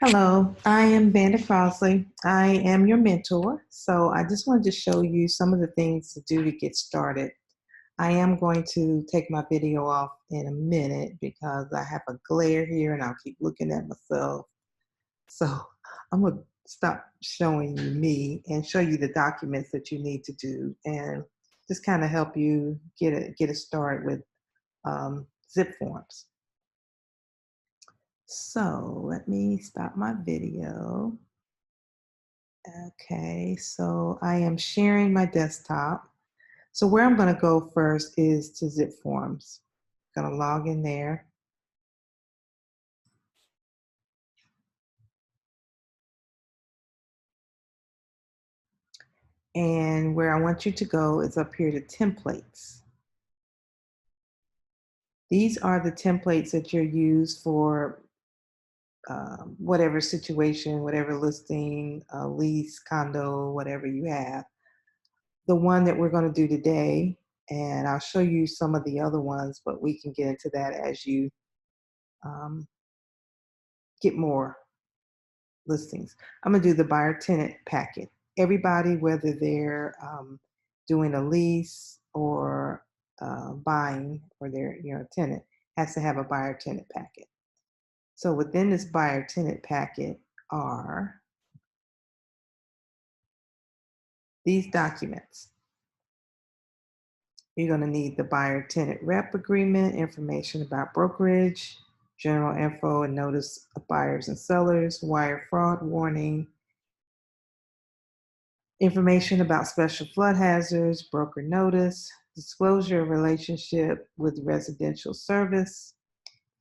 Hello, I am Vanda Crossley. I am your mentor. So I just wanted to show you some of the things to do to get started. I am going to take my video off in a minute because I have a glare here and I'll keep looking at myself. So I'm going to stop showing you me and show you the documents that you need to do and just kind of help you get a start with ZipForms. So let me stop my video. Okay, so I am sharing my desktop. So where I'm going to go first is to ZipForms. I'm going to log in there. And where I want you to go is up here to templates. These are the templates that you're used for whatever situation, whatever listing, lease, condo, whatever you have. The one that we're going to do today, and I'll show you some of the other ones, but we can get into that as you um, get more listings. I'm gonna do the buyer tenant packet. Everybody, whether they're doing a lease or buying, or they're a tenant, has to have a buyer tenant packet. So within this buyer tenant packet are these documents. You're going to need the buyer tenant rep agreement, information about brokerage, general info and notice of buyers and sellers, wire fraud warning, information about special flood hazards, broker notice, disclosure of relationship with residential service,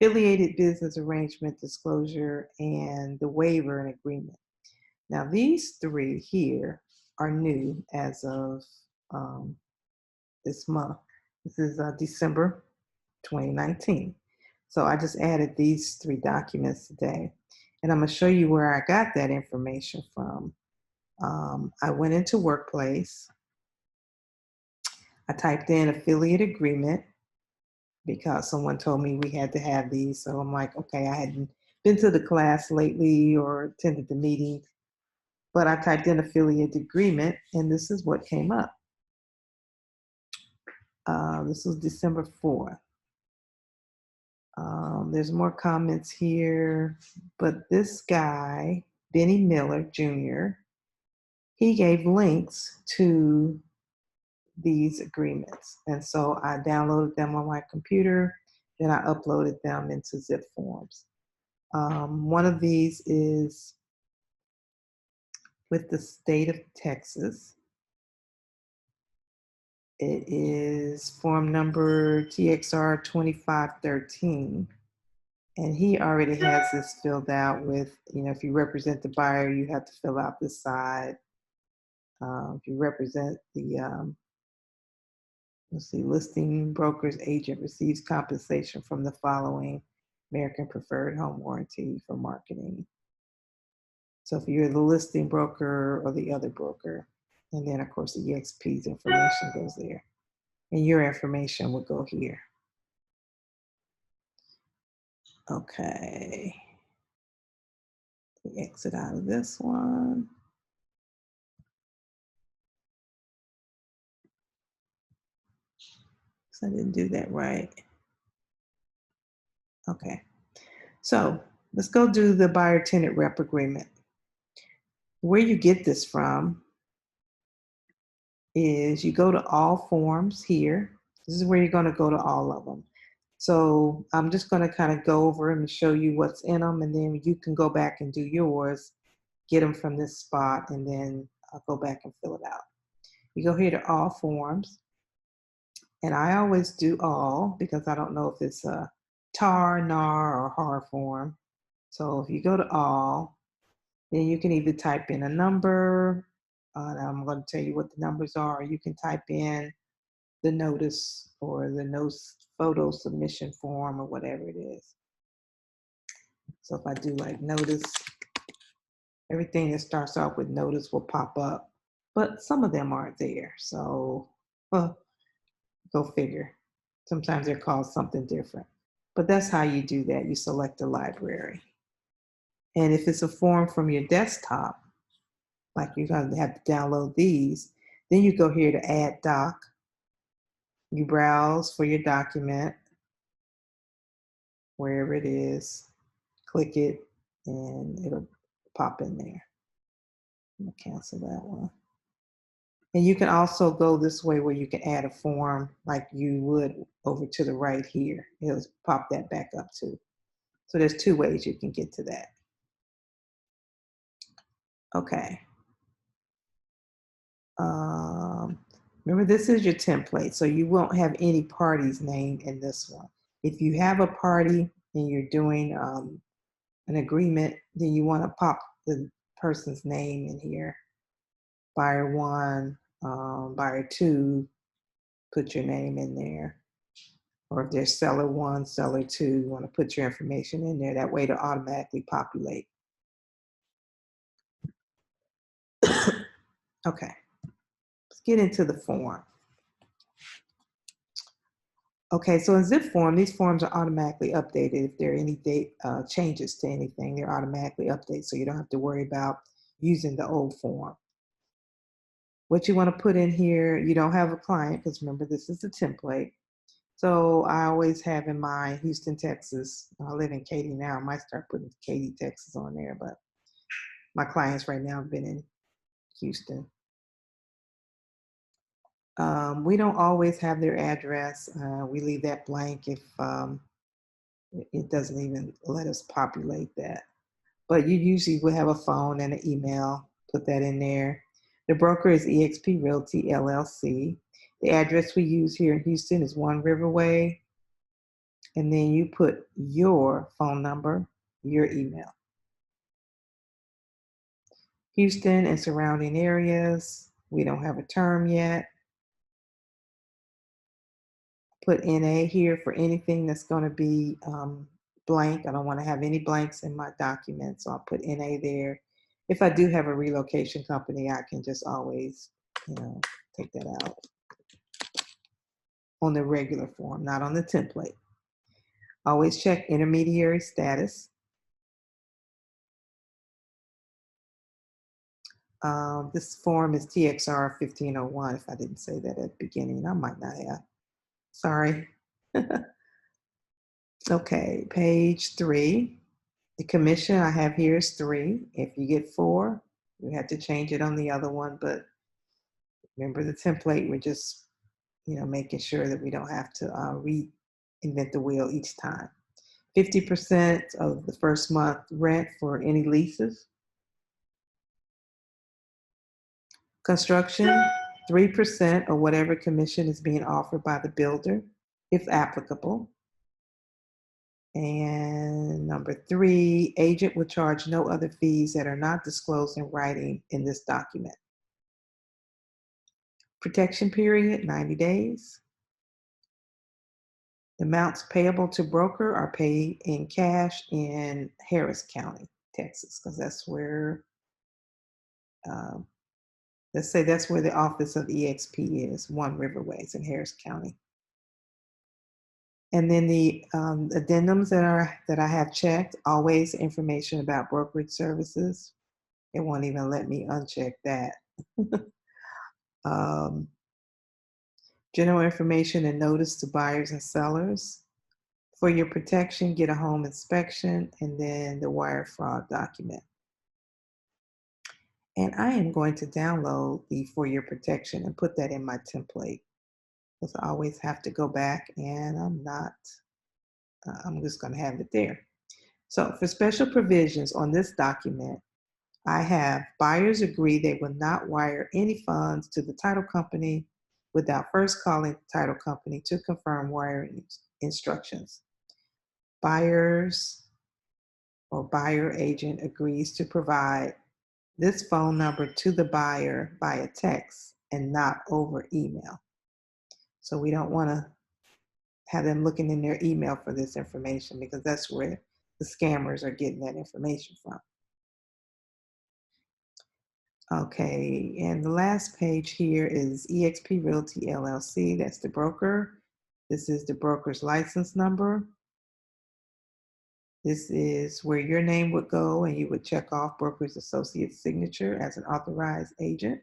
affiliated business arrangement disclosure, and the waiver and agreement. Now, these three here are new as of this month. This is December 2019. So I just added these three documents today. And I'm going to show you where I got that information from. I went into Workplace. I typed in affiliate agreement because someone told me we had to have these. So I'm like, okay, I hadn't been to the class lately or attended the meeting, but I typed in affiliate agreement and this is what came up. This was December 4th. There's more comments here, but this guy, Benny Miller Jr., he gave links to these agreements. And so I downloaded them on my computer, then I uploaded them into ZipForms. One of these is with the state of Texas. It is form number TXR 2513. And he already has this filled out with, if you represent the buyer, you have to fill out this side. If you represent the let's see, listing broker's agent receives compensation from the following: American Preferred Home Warranty for marketing. So if you're the listing broker or the other broker, and then of course the EXP's information goes there, and your information would go here. Okay, we exit out of this one. So I didn't do that right. Okay, so let's go do the buyer tenant rep agreement. Where you get this from is you go to all forms here. This is where you're going to go to all of them. So I'm just going to kind of go over them and show you what's in them, and then you can go back and do yours, get them from this spot, and then I'll go back and fill it out. You go here to all forms, and I always do all because I don't know if it's a TAR, NAR, or HAR form. So if you go to all, then you can either type in a number, and I'm going to tell you what the numbers are, or you can type in the notice or the notice photo submission form or whatever it is. So if I do like notice, everything that starts off with notice will pop up, but some of them aren't there. So go figure. Sometimes they're called something different, but that's how you do that. You select the library. And if it's a form from your desktop, like you're going to have to download these, then you go here to add doc. You browse for your document, wherever it is, click it, and it'll pop in there. I'm going to cancel that one. And you can also go this way where you can add a form like you would over to the right here. It'll pop that back up too. So there's two ways you can get to that. Okay. Remember, this is your template, so you won't have any party's name in this one. If you have a party and you're doing an agreement, then you want to pop the person's name in here. Buyer one, buyer two, put your name in there. Or if there's seller one, seller two, you want to put your information in there. That way to automatically populate. Okay, let's get into the form. Okay, so in ZipForm, these forms are automatically updated. If there are any date changes to anything, they're automatically updated, so you don't have to worry about using the old form. What you want to put in here, you don't have a client, because remember, this is the template. So I always have in mind Houston, Texas. I live in Katy now. I might start putting Katy, Texas on there, but my clients right now have been in Houston. We don't always have their address. We leave that blank if it doesn't even let us populate that. But you usually will have a phone and an email, put that in there. The broker is eXp Realty LLC. The address we use here in Houston is 1 Riverway. And then you put your phone number, your email. Houston and surrounding areas, we don't have a term yet. Put NA here for anything that's going to be blank. I don't want to have any blanks in my document, so I'll put NA there. If I do have a relocation company, I can just always, take that out on the regular form, not on the template. Always check intermediary status. This form is TXR 1501. If I didn't say that at the beginning, I might not have. Sorry. Okay, page 3. The commission I have here is 3. If you get 4, we have to change it on the other one, but remember the template, we're just, making sure that we don't have to reinvent the wheel each time. 50% of the first month rent for any leases. Construction, 3% of whatever commission is being offered by the builder, if applicable. And number 3, agent will charge no other fees that are not disclosed in writing in this document. Protection period, 90 days. Amounts payable to broker are paid in cash in Harris County, Texas, because that's where, let's say that's where the office of eXp is, 1 Riverways in Harris County. And then the addendums that I have checked, always information about brokerage services. It won't even let me uncheck that. General information and notice to buyers and sellers. For your protection, get a home inspection and then the wire fraud document. And I am going to download the For Your Protection and put that in my template, because I always have to go back, and I'm just going to have it there. So for special provisions on this document, I have buyers agree they will not wire any funds to the title company without first calling the title company to confirm wiring instructions. Buyers or buyer agent agrees to provide this phone number to the buyer via text and not over email. So we don't want to have them looking in their email for this information, because that's where the scammers are getting that information from. Okay, and the last page here is eXp Realty LLC. That's the broker. This is the broker's license number. This is where your name would go, and you would check off broker's associate's signature as an authorized agent.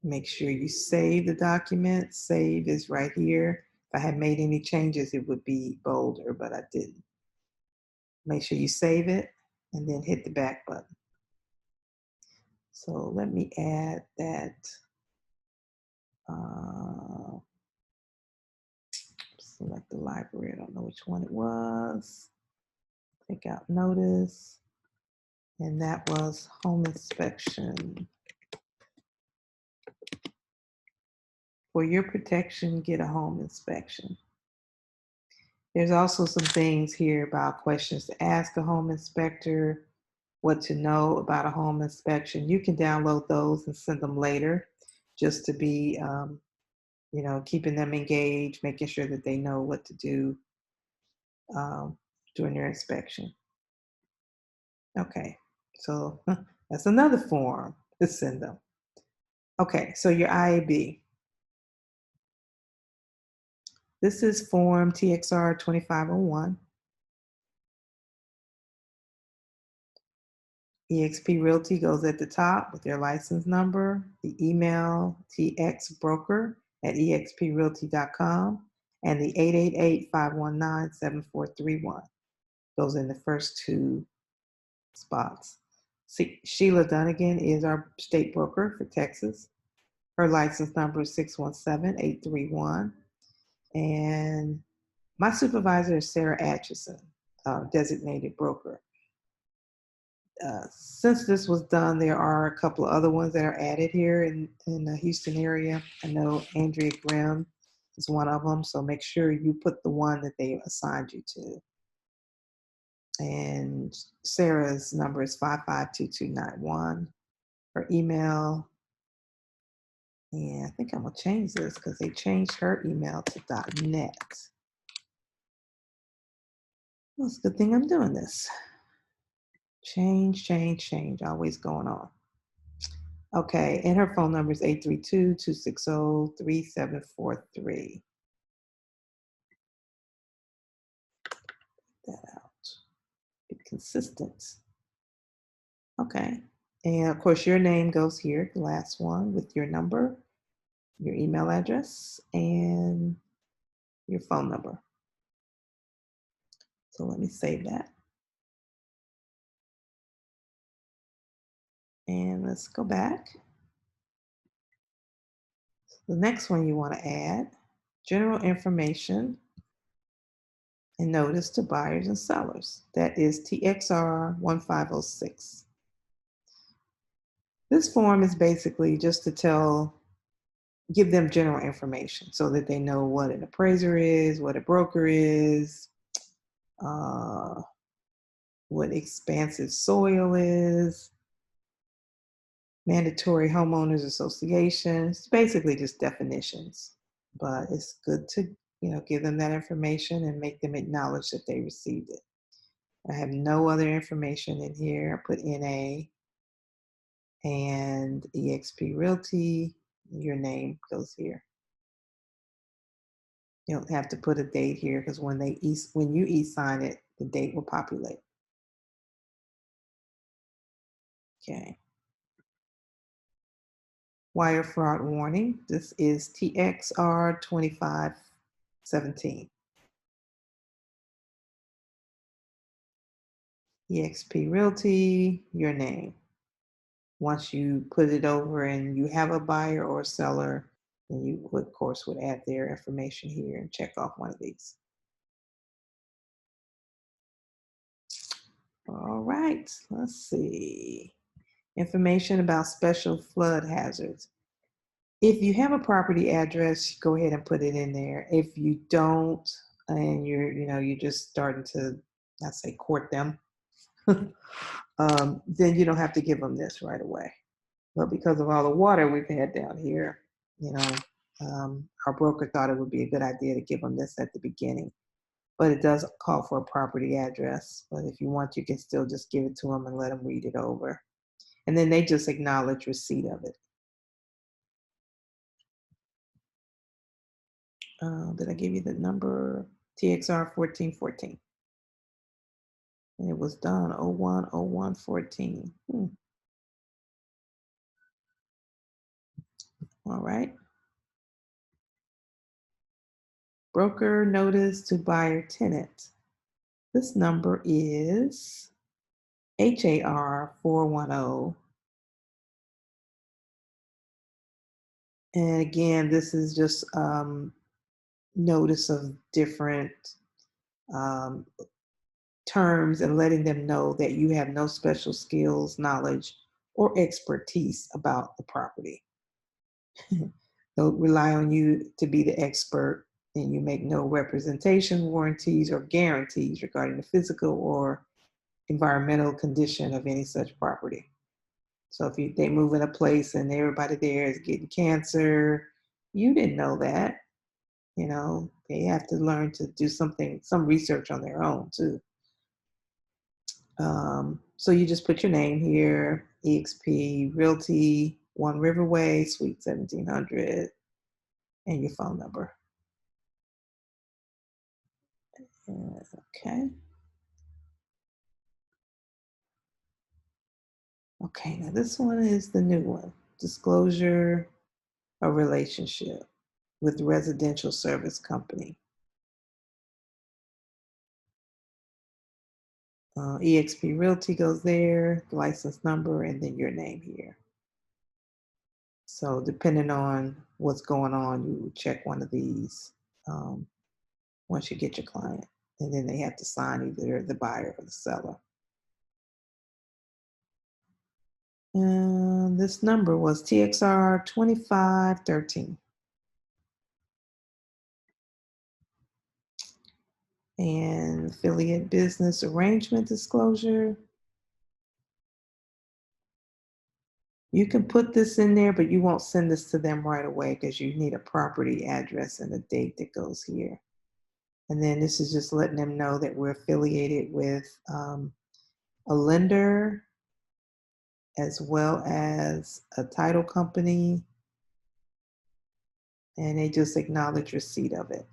Make sure you save the document. Save is right here. If I had made any changes, it would be bolder, but I didn't. Make sure you save it and then hit the back button. So let me add that. Select the library. I don't know which one it was. Take out notice. And that was home inspection. For your protection, get a home inspection. There's also some things here about questions to ask a home inspector, what to know about a home inspection. You can download those and send them later just to be, keeping them engaged, making sure that they know what to do during their inspection. Okay, so that's another form to send them. Okay, so your IAB. This is form TXR 2501. eXp Realty goes at the top with their license number, the email txbroker@exprealty.com, and the 888-519-7431 goes in the first two spots. Sheila Dunnigan is our state broker for Texas. Her license number is 617-831. And my supervisor is Sarah Atchison, designated broker. Since this was done, there are a couple of other ones that are added here in the Houston area. I know Andrea Grimm is one of them, so make sure you put the one that they assigned you to. And Sarah's number is 552291. Her email, and I think I'm gonna change this because they changed her email to .net. Well, it's a good thing I'm doing this. Change, always going on. Okay, and her phone number is 832-260-3743. That out. Be consistent. Okay, and of course your name goes here, the last one, with your number, your email address, and your phone number. So let me save that. And let's go back. The next one you want to add, general information and notice to buyers and sellers. That is TXR 1506. This form is basically just to give them general information so that they know what an appraiser is, what a broker is, what expansive soil is, mandatory homeowners associations, basically just definitions. But it's good to, give them that information and make them acknowledge that they received it. I have no other information in here. I put NA and eXp Realty. Your name goes here. You don't have to put a date here because when you e-sign it, the date will populate. Okay. Wire fraud warning. This is TXR 2517. eXp Realty, your name. Once you put it over and you have a buyer or a seller, then you would, of course, would add their information here and check off one of these. All right, let's see. Information about special flood hazards. If you have a property address, go ahead and put it in there. If you don't, and you're just starting to, let's say, court them, then you don't have to give them this right away. But because of all the water we've had down here, our broker thought it would be a good idea to give them this at the beginning. But it does call for a property address. But if you want, you can still just give it to them and let them read it over. And then they just acknowledge receipt of it. Did I give you the number? TXR 1414. And it was done 01/01/14. All right. Broker notice to buyer tenant. This number is HAR 410. And again, this is just notice of different um, terms and letting them know that you have no special skills, knowledge, or expertise about the property. They'll rely on you to be the expert, and you make no representation, warranties, or guarantees regarding the physical or environmental condition of any such property. So if they move in a place and everybody there is getting cancer, you didn't know that. They have to learn to do some research on their own too. So you just put your name here, EXP Realty, One Riverway, Suite 1700, and your phone number. Okay. Okay, now this one is the new one. Disclosure of relationship with residential service company. EXP Realty goes there, the license number, and then your name here. So depending on what's going on, you would check one of these um, once you get your client. And then they have to sign either the buyer or the seller. And this number was TXR 2513. And affiliate business arrangement disclosure. You can put this in there, but you won't send this to them right away because you need a property address and a date that goes here. And then this is just letting them know that we're affiliated with a lender as well as a title company, and they just acknowledge receipt of it.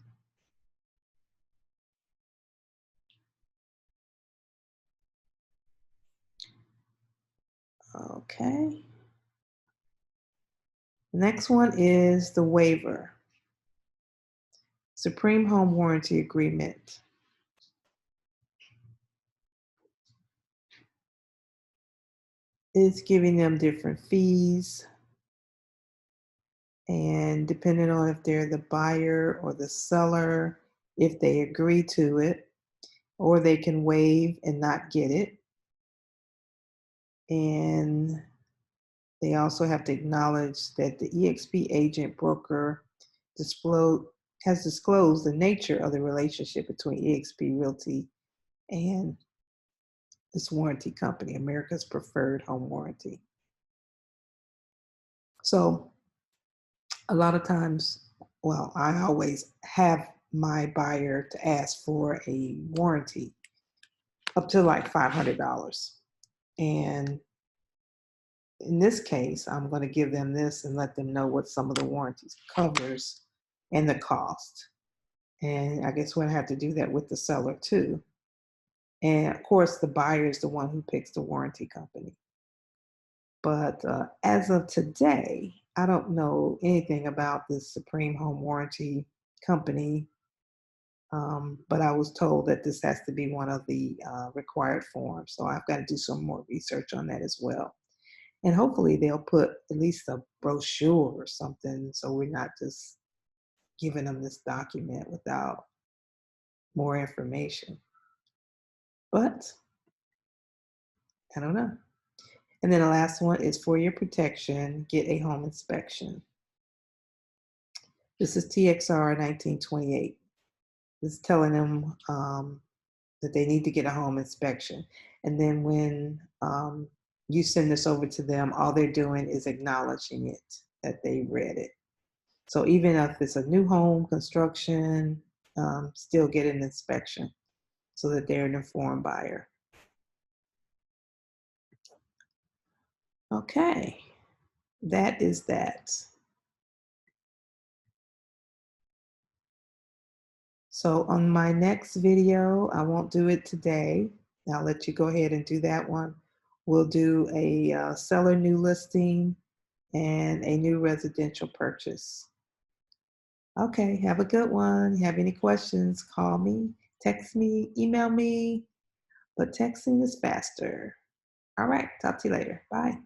Okay. Next one is the waiver. Supreme Home Warranty Agreement. It's giving them different fees, and depending on if they're the buyer or the seller, if they agree to it, or they can waive and not get it. And they also have to acknowledge that the EXP agent broker has disclosed the nature of the relationship between EXP Realty and this warranty company, America's Preferred Home Warranty. So a lot of times, well, I always have my buyer to ask for a warranty up to like $500. And in this case, I'm going to give them this and let them know what some of the warranties covers and the cost. And I guess we'll have to do that with the seller too. And of course, the buyer is the one who picks the warranty company. But as of today, I don't know anything about this Supreme Home Warranty company. But I was told that this has to be one of the required forms. So I've got to do some more research on that as well. And hopefully they'll put at least a brochure or something so we're not just giving them this document without more information. But I don't know. And then the last one is for your protection, get a home inspection. This is TXR 1928. This is telling them that they need to get a home inspection. And then when you send this over to them, all they're doing is acknowledging it, that they read it. So even if it's a new home construction, still get an inspection so that they're an informed buyer. Okay, that is that. So on my next video, I won't do it today. I'll let you go ahead and do that one. We'll do a seller new listing and a new residential purchase. Okay, have a good one. Have any questions, call me, text me, email me, but texting is faster. All right, talk to you later. Bye.